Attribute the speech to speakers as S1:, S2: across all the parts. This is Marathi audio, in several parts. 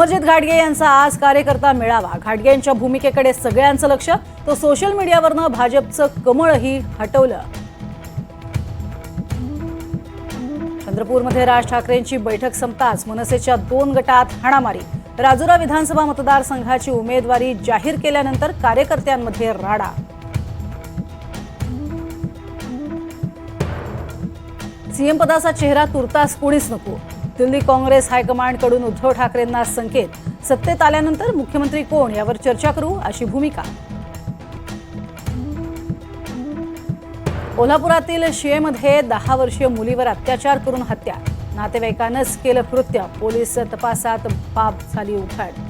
S1: अमरजित घाटगे यांचा आज कार्यकर्ता मेळावा। घाटगे यांच्या भूमिकेकडे सगळ्यांचं लक्ष। तो सोशल मीडियावरनं भाजपचं कमळही हटवलं। चंद्रपूरमध्ये राज ठाकरेंची बैठक संपताच मनसेच्या 2 गटात हाणामारी। राजुरा विधानसभा मतदारसंघाची उमेदवारी जाहीर केल्यानंतर कार्यकर्त्यांमध्ये राडा। सीएम पदाचा चेहरा तुर्तास कोणीच नको। दिल्ली काँग्रेस हायकमांडकडून उद्धव ठाकरेंना संकेत। सत्तेत आल्यानंतर मुख्यमंत्री कोण यावर चर्चा करू अशी भूमिका। कोल्हापुरातील शिळेमध्ये 10 वर्षीय मुलीवर अत्याचार करून हत्या। नातेवाईकांनीच केलं कृत्य। पोलीस तपासात बाब झाली उघड।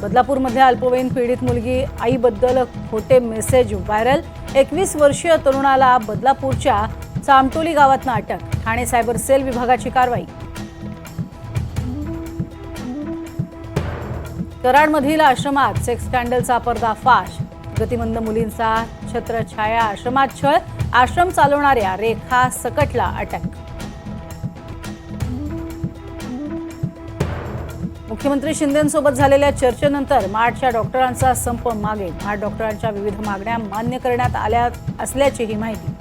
S1: बदलापूरमध्ये अल्पवयीन पीडित मुलगी आईबद्दल खोटे मेसेज व्हायरल। 21 वर्षीय तरुणाला बदलापूरच्या चामटोली गावातनं अटक। ठाणे सायबर सेल विभागाची कारवाई। कराडमधील आश्रमात सेक्स स्कॅन्डलचा पर्दाफाश। गतिमंद मुलींचा छत्रछाया आश्रमात छळ। आश्रम चालवणाऱ्या रेखा सकटला अटक। मुख्यमंत्री शिंदेंसोबत झालेल्या चर्चेनंतर मार्डच्या डॉक्टरांचा संप मागे। मार्ड डॉक्टरांच्या विविध मागण्या मान्य करण्यात आल्या असल्याची माहिती।